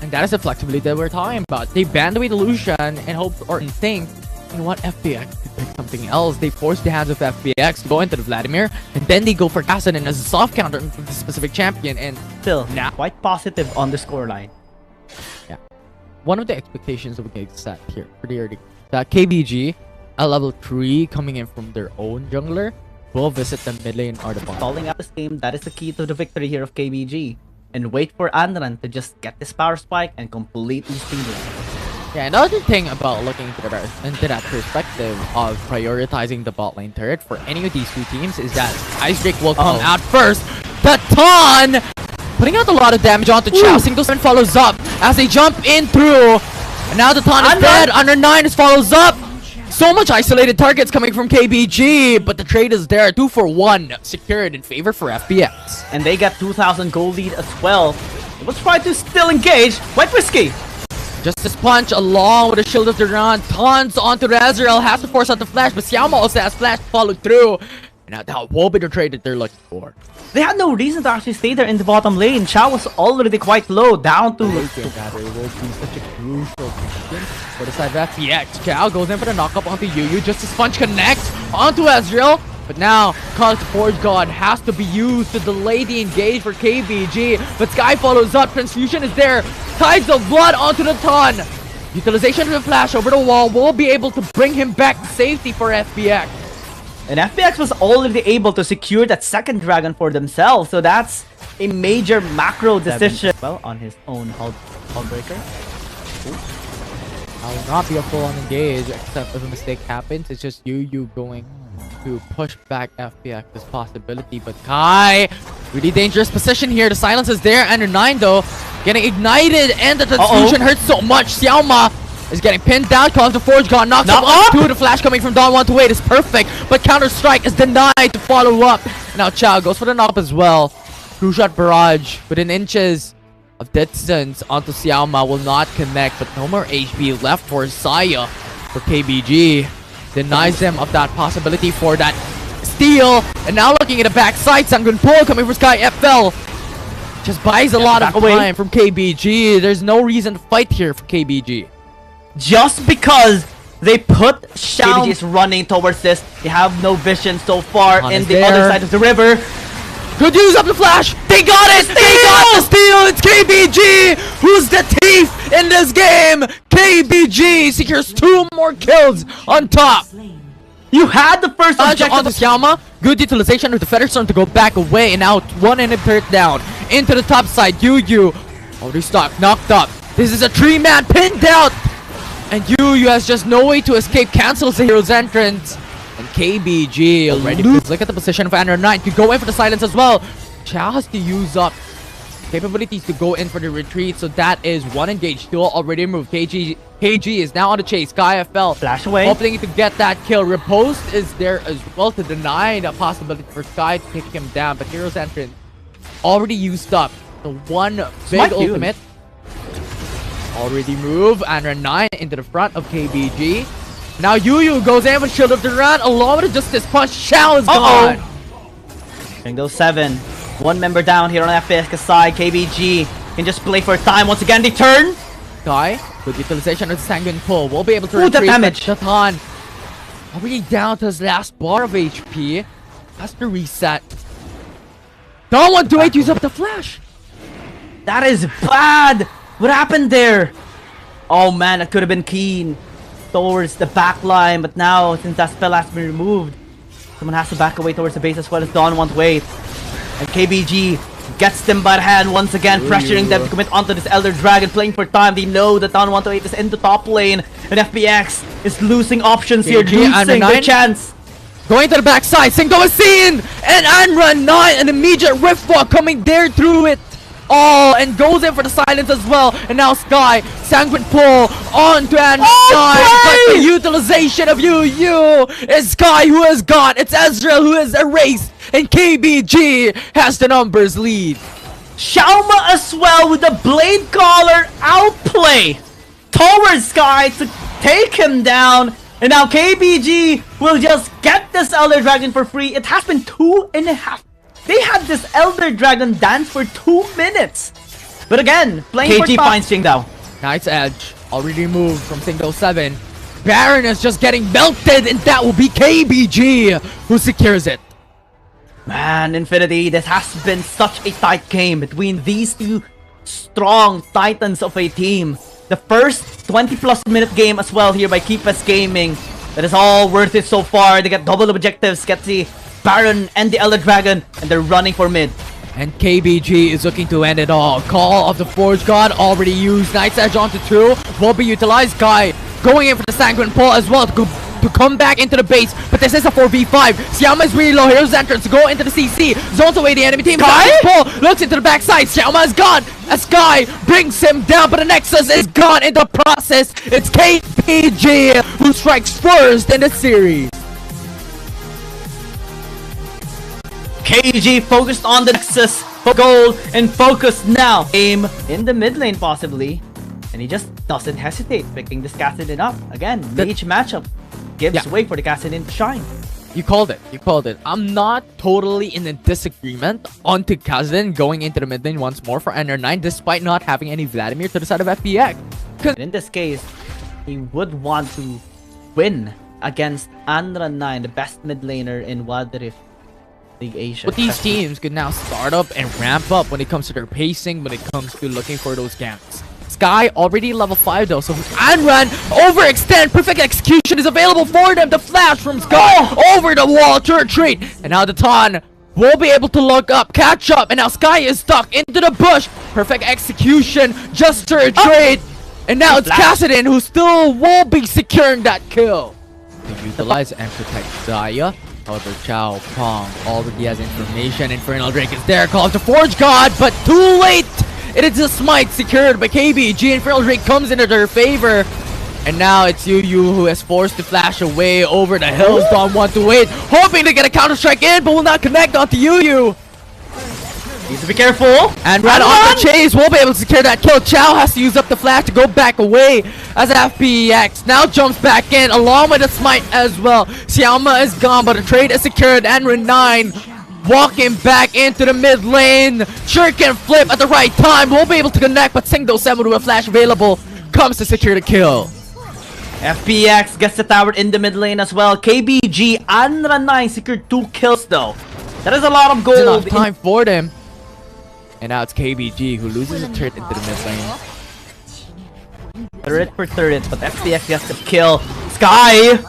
And that is the flexibility that we're talking about. They banned away the Lucian and hope or think, you know what, FPX could pick something else. They forced the hands of FPX to go into the Vladimir, and then they go for Kassadin as a soft counter for the specific champion, and still now quite positive on the scoreline. Yeah. One of the expectations that we can set here pretty early, that KBG, a level 3 coming in from their own jungler, will visit the mid lane or the bottom. Stalling out this game, that is the key to the victory here of KBG. And wait for Anran to just get this power spike and completely steal it. Yeah, another thing about looking into that perspective of prioritizing the bot lane turret for any of these two teams is that Icebreak will come out first. The Ton putting out a lot of damage onto Chow. Single 7 follows up as they jump in through. And now the Ton is dead. Under 9 follows up. So much isolated targets coming from KBG, but the trade is there. 2 for 1 secured in favor for FPX. And they got 2,000 gold lead as well. Let's try to still engage. Quite risky. Justice Punch along with a Shield of the Run. Tons onto the Ezreal. Has to force out the flash, but Xiaoma also has flash to follow through. And that will be the trade that they're looking for. They had no reason to actually stay there in the bottom lane. Chow was already quite low, down to... That will be such a crucial question for the side of FPX. Chow goes in for the knockup onto Yu. Justice Punch connects onto Ezreal. But now, Cause the Forge God has to be used to delay the engage for KBG. But Sky follows up. Transfusion is there. Tides of Blood onto the Ton. Utilization of the flash over the wall will be able to bring him back to safety for FPX. And FPX was already able to secure that second dragon for themselves. So that's a major macro decision. Well, on his own hull breaker. I will not be a full-on engage, except if a mistake happens. It's just Yu going to push back FPX's possibility. But Kai, really dangerous position here. The silence is there. Under 9 though, getting ignited, and the transfusion hurts so much. Xiaoma is getting pinned down. Cause the Forge God knocks up onto the flash coming from Don 128 is perfect, but counter strike is denied to follow up. And now Chow goes for the knock as well. True shot barrage within inches of distance onto Xiaoma will not connect, but no more HP left for Saya. For KBG denies them of that possibility for that steal. And now looking at the backside, Sangun Pull coming for Sky FL just buys a lot of time from KBG. There's no reason to fight here for KBG. Just because they put KBG is running towards this. They have no vision so far in the other side of the river. Good use of the flash. They got it. They got the steal. It's KBG who's the thief in this game. KBG secures 2 more kills on top. You had the first objective onto Xiaoma. Good utilization of the Featherstorm to go back away, and now 1 inhibitor down into the top side. Yu already stuck, knocked up. This is a 3-man pinned out. And Yu has just no way to escape, cancels the hero's entrance. And KBG already look at the position of Under 9 to go in for the silence as well. Chow has to use up capabilities to go in for the retreat, so that is 1 engage still already removed. KG is now on the chase. Sky FL flash away, hoping to get that kill. Riposte is there as well to deny the possibility for Sky to take him down, but hero's entrance already used up. The 1 big ultimate already move. Under 9 into the front of KBG. Now Yu goes in with Shield of the Run along with Justice Punch. Chow is gone. Bingo 7. 1 member down here on FPX side. KBG can just play for time. Once again, they turn. Sky, with utilization of Sanguine Pull, will be able to retreat. The damage. Shatan already down to his last bar of HP. Has to reset. Don 128 use up the flash. That is bad. What happened there? Oh man, that could have been keen towards the back line, but now since that spell has been removed, someone has to back away towards the base as well as Don 128. And KBG gets them by the hand once again, pressuring them to commit onto this Elder Dragon, playing for time. They know that Don 128 is in the top lane, and FPX is losing options here, losing their chance. Going to the backside, Singdo is seen! And Anran 9, an immediate Rift Walk coming there through it. And goes in for the silence as well. And now Sky, Sanguine Pull on to Anran 9. But the utilization of Yu is Sky who has gone. It's Ezreal who is erased. And KBG has the numbers lead. Xiaoma as well with the Blade Caller outplay towards Sky to take him down. And now KBG will just get this Elder Dragon for free. It has been 2.5. They had this Elder Dragon dance for 2 minutes. But again, playing KG finds Qingdao. Knight's Edge already removed from single 7. Baron is just getting melted, and that will be KBG who secures it. Man, Infinity, this has been such a tight game between these two strong titans of a team. The first 20+ minute game as well here by Keepus Gaming. That is all worth it so far. They get double objectives, get the Baron and the Elder Dragon, and they're running for mid. And KBG is looking to end it all. Call of the Forge God already used. Knight's Edge onto 2 will be utilized. Guy going in for the Sanguine Pull as well to come back into the base. But this is a 4v5. Xiaoma is really low. Here's entrance to go into the CC. Zones away the enemy team. Guy pull looks into the backside. Xiaoma is gone. As Guy brings him down, but the Nexus is gone in the process. It's KBG who strikes first in the series. KG focused on the Nexus for goal and focused now. Aim in the mid lane possibly. And he just doesn't hesitate picking this Kassadin up. Again, mage matchup gives way for the Kassadin to shine. You called it. You called it. I'm not totally in a disagreement onto Kassadin going into the mid lane once more for Under9 despite not having any Vladimir to the side of FPX. In this case, he would want to win against Under9, the best mid laner in Wild Rift Asia. But these teams could now start up and ramp up when it comes to their pacing, when it comes to looking for those camps. Sky already level 5 though, so Anran overextend, perfect execution is available for them. The flash from Sky over the wall to retreat, and now the Ton will be able to look up, catch up, and now Sky is stuck into the bush. Perfect execution just to retreat, and now it's Kassadin who still will be securing that kill. They utilize and protect Zaya. However, Chao Pong already has information. Infernal Drake is there, calls the Forge God, but too late! It is a smite secured by KBG. Infernal Drake comes into their favor. And now it's Yu who is forced to flash away over the hills. Don't want to wait, hoping to get a counter-strike in, but will not connect onto Yu. Needs to be careful. And right on the chase, will be able to secure that kill. Chao has to use up the flash to go back away as FPX now jumps back in along with the smite as well. Xiaoma is gone, but the trade is secured. And Ren9 walking back into the mid lane. Shuriken flip at the right time. Will be able to connect, but single 7 with a flash available comes to secure the kill. FPX gets the tower in the mid lane as well. KBG and Ren9 secured 2 kills though. That is a lot of gold. Enough time for them. And now it's KBG who loses a turret into the mid lane. Turret for turret, but FPX gets the kill. Sky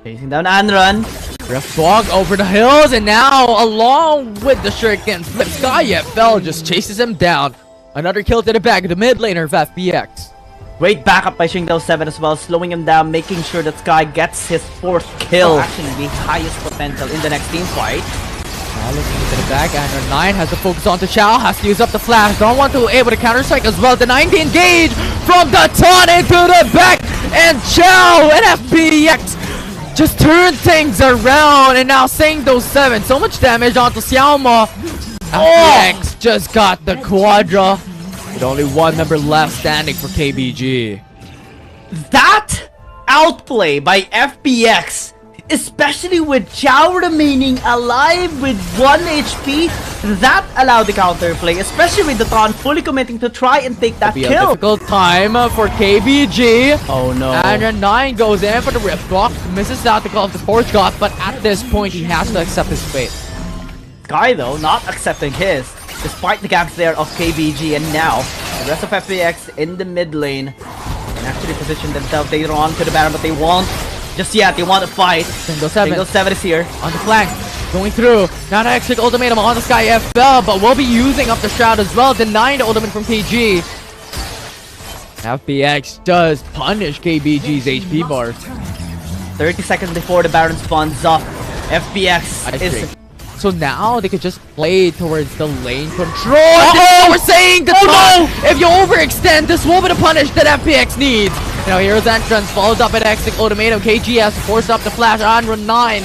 chasing down Anran. Rift Walk over the hills, and now along with the Shuriken flip, Sky yet fell just chases him down. Another kill to the back of the mid laner of FPX. Great backup by Qingdao 7 as well, slowing him down, making sure that Sky gets his 4th kill. Actually, the highest potential in the next team fight. Now looking into the back, and 9 has to focus on to Chao, has to use up the flash. Don't want to able to counter strike as well. The 90 engage from the Ton into the back, and Chao and FPX just turn things around, and now Qingdao 7, so much damage onto Xiaoma. FPX just got the Quadra, with only 1 member left standing for KBG. That outplay by FPX, especially with Chao remaining alive with 1 HP, that allowed the counterplay, especially with the Ton fully committing to try and take that It'll be kill. a difficult time for KBG. Oh no. And then 9 goes in for the Rift Walk, misses out the call of the Forge God, but at this point he has to accept his fate. Sky though, not accepting his, despite the gaps there of KBG, and now the rest of FPX in the mid lane can actually position themselves later on to the Baron, but they won't just yet. They want to fight. Qingdao 7 is here. on the flank, going through. Now an extra ultimatum on the Sky FL, but we'll be using up the Shroud as well, denying the ultimate from KG. FPX does punish KBG's HP bars. 30 seconds before the Baron spawns up. FPX is... So now they could just play towards the lane control. This is what we're saying! If you overextend, this will be the punish that FPX needs. Now here's entrance, followed up at Exit Ultimatum. KG has to force up the flash on run 9.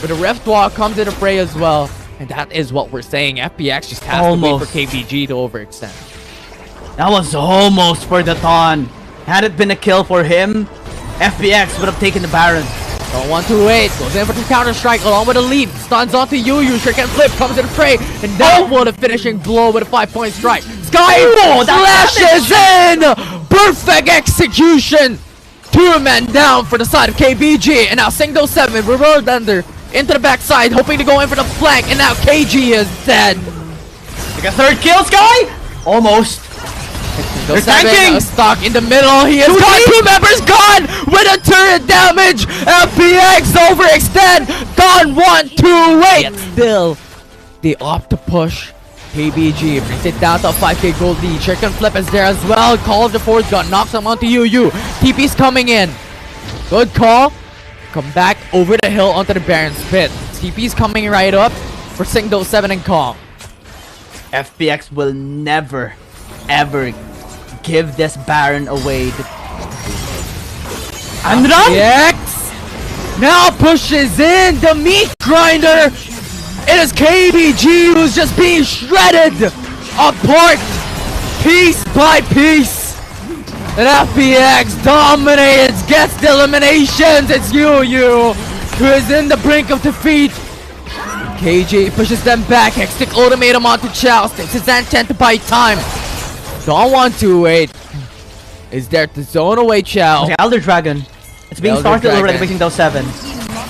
But the Rift Walk comes into fray as well. And that is what we're saying. FPX just has to wait for KBG to overextend. That was almost for the Ton. Had it been a kill for him, FPX would have taken the Baron. Don't want to wait. Goes in for the counter strike along with a leap. Stuns onto Yu. Shuriken flip comes in fray. And that will the finishing blow with a 5-point strike. Sky flashes in! Perfect execution! 2 men down for the side of KBG, and now Singdo 7 reversed under into the backside, hoping to go in for the flank, and now KG is dead. Like a 3rd kill, Sky? Almost. They're tanking! Stuck in the middle. He has got 2 members gone with a turret damage. FPX overextend. Gone 1, 2, wait. Still, they opt to push. KBG brings it down to a 5k gold lead. Chicken Flip is there as well. Call of the Force gun knocks him onto UU. TP's coming in. Good call. Come back over the hill onto the Baron's pit. TP's coming right up for Singdo 7 and Kong. FPX will never, ever give this Baron away. And run! FPX now pushes in the meat grinder. It is KBG who's just being shredded apart, piece by piece. And FPX dominates, gets the eliminations. It's UU who is in the brink of defeat. KG pushes them back. Hextech ultimatum onto Chow. Takes his intent to buy time. Don't want to wait. Is there to zone away Chow? The Elder Dragon. It's being started already by Singdo 7.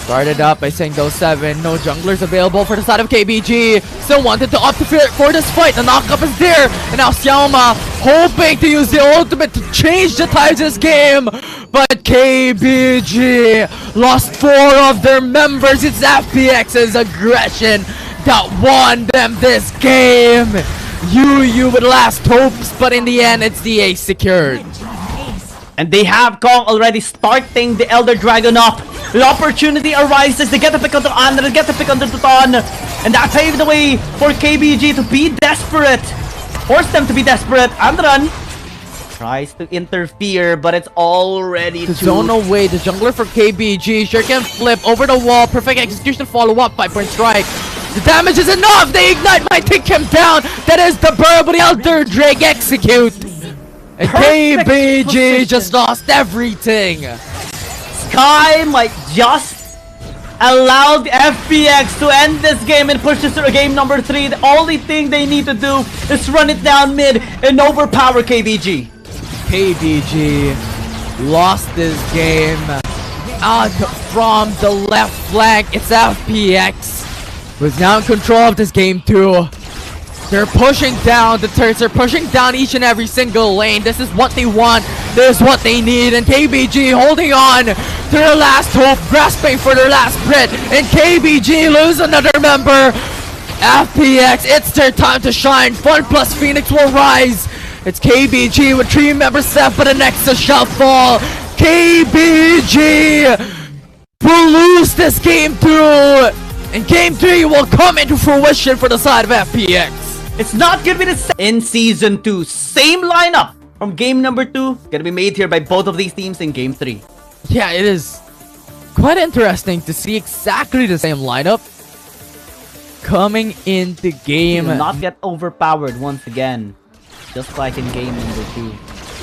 Started up by Singdo 7. No junglers available for the side of KBG. Still wanted to opt for this fight. The knockup is there. And now Xiaoma hoping to use the ultimate to change the tides of this game. But KBG lost 4 of their members. It's FPX's aggression that won them this game. UU with last hopes, but in the end, it's the ace secured. And they have Kong already starting the Elder Dragon up. The opportunity arises. They get the pick onto Andra, they get the pick onto Tutan. And that paved the way for KBG to be desperate. Force them to be desperate. Andran tries to interfere, but it's already to zone away the jungler for KBG. Sure can flip over the wall. Perfect execution follow up by Point Strike. The damage is enough. The ignite might take him down. That is the burrow, but the Elder Drake execute. And KBG just lost everything. Sky might just allow the FPX to end this game and push this to game number 3. The only thing they need to do is run it down mid and overpower KBG. KBG lost this game out from the left flank. It's FPX who's now in control of this game too. They're pushing down the turrets. They're pushing down each and every single lane. This is what they want. This is what they need. And KBG holding on to their last hope, grasping for their last Brit. And KBG lose another member. FPX, it's their time to shine. Fun plus Phoenix will rise. It's KBG with 3 members left, but the Nexus shall fall. KBG will lose this game too. And game 3 will come into fruition for the side of FPX. It's not gonna be the same in season 2. Same lineup from game number 2. Gonna be made here by both of these teams in game 3. Yeah, it is quite interesting to see exactly the same lineup coming into game. Will not get overpowered once again, just like in game number 2.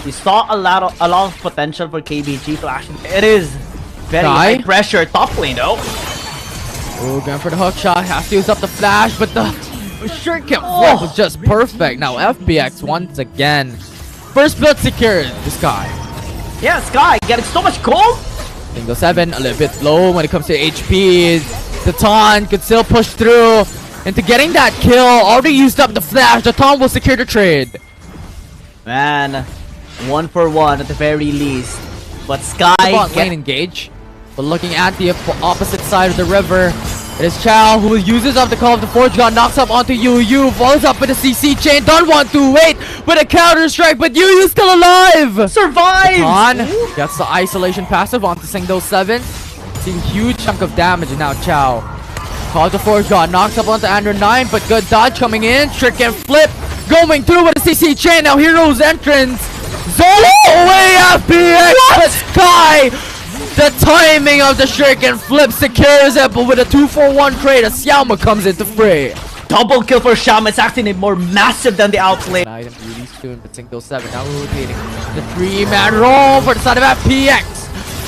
We saw a lot of potential for KBG to actually. It is very high pressure top lane though. Oh, going for the hook shot. Has to use up the flash, but the shuriken flip was just perfect. Now FPX once again. First blood secured. The Sky. Yeah, Sky getting so much gold. Singdo 7 a little bit low when it comes to HP. The Taunt could still push through into getting that kill. Already used up the flash. The Taunt will secure the trade. Man, 1 for 1 at the very least. But Sky lane engage. But looking at the opposite side of the river, it is Chow who uses up the Call of the Forge God, knocks up onto UU, follows up with a CC chain, don't want to wait with a counter strike, but UU's still alive! Survives! Gets the isolation passive onto Singdo 7. Seeing huge chunk of damage, and now Chow. Call of the Forge God knocks up onto Andrew 9, but good dodge coming in, trick and flip, going through with a CC chain, now Hero's entrance. Zone away FPX, but Sky! The timing of the shuriken flip secures it, but with a 2-for-1 trade, as Xiaoma comes into fray. Double kill for Xiaoma. It's actually more massive than the Outplay. Item really soon, but Singdo 7 now rotating. The 3-man roll for the side of FPX.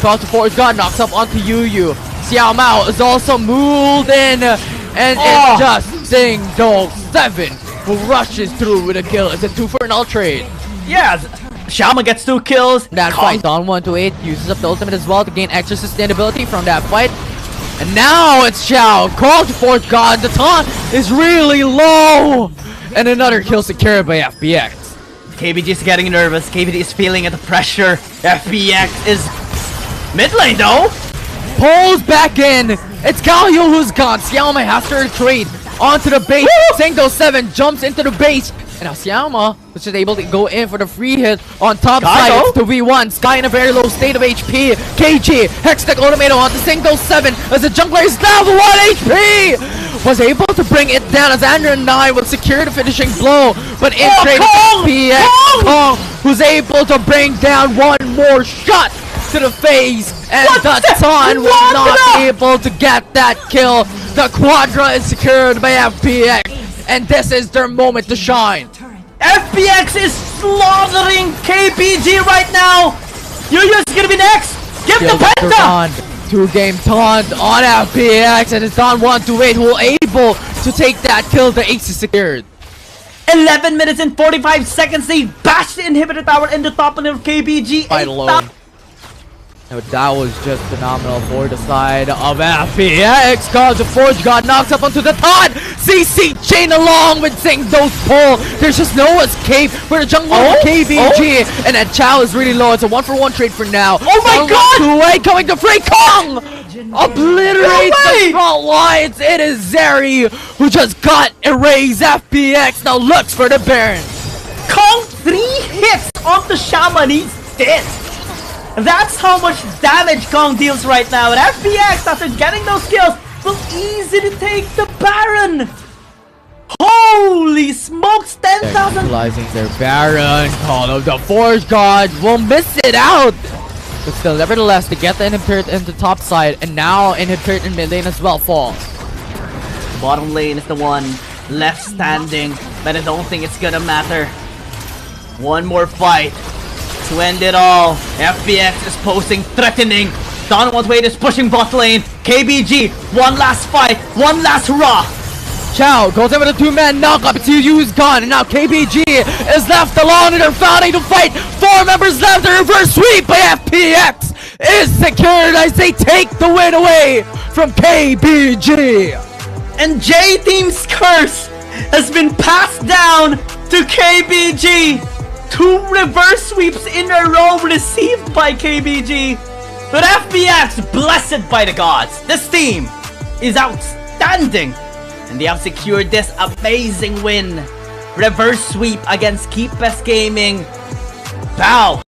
Cross the Forge God knocks up onto UU. Xiaoma is also moved in, and it's just Singdo 7 who rushes through with a kill. It's a 2 for an ult trade. Yeah, Xiaoma gets 2 kills. That fight on 128 uses up the ultimate as well to gain extra sustainability from that fight. And now it's Xiao called to fourth god. The taunt is really low. And another kill secured by FPX. KBG is getting nervous. KBG is feeling the pressure. FPX is mid lane though. Pulls back in. It's Galio who's gone. Xiaoma has to retreat onto the base. Single 7 jumps into the base. And now Xiaoma was just able to go in for the free hit on top side. It's the V1. Sky in a very low state of HP. KG, Hextech Automato on the single 7 as the jungler is down to 1 HP. Was able to bring it down as Andrew 9 would secure the finishing blow. But in trade FPX, Kong, who's able to bring down one more shot to the face. And the Ton was not able to get that kill. The Quadra is secured by FPX. And this is their moment to shine. FPX is slaughtering KBG right now. Yuya's gonna be next. Give the Penta. 2-game taunt on FPX, and it's on 128 who able to take that kill. The ace is secured. 11 minutes and 45 seconds. They bashed the inhibitor tower in the top lane of KBG. Fight alone. No, that was just phenomenal for the side of FPX. Cause the Forge God knocks up onto the taunt. CC chain along with Zingdo's pull. There's just no escape for the jungle of KBG. And that Chow is really low. It's a 1-for-1 trade for now. Oh my god! 2-way coming to free Kong! Obliterates the front lines. It is Zeri who just got erased. FPX now looks for the Baron. Kong 3 hits on the Shaman. He's dead. That's how much damage Kong deals right now. And FPX, after getting those kills, will easily take the Baron. Holy smokes, 10,000. Utilizing their Baron. Call of the Forge God will miss it out. But still, nevertheless, to get the inhibitor into top side. And now inhibitor in mid lane as well falls. Bottom lane is the one left standing. But I don't think it's gonna matter. One more fight to end it all. FPX is posing threatening. Don Wade is pushing bot lane. KBG, one last fight, one last hurrah. Chow goes in with a 2-man knockup. It's Yu who's gone, and now KBG is left alone, and they're fighting to fight. 4 members left. The reverse sweep by FPX is secured as they take the win away from KBG. And J Team's curse has been passed down to KBG. 2 reverse sweeps in a row received by KBG. But FPX, blessed by the gods, this team is outstanding. And they have secured this amazing win. Reverse sweep against Keep Best Gaming. Bow.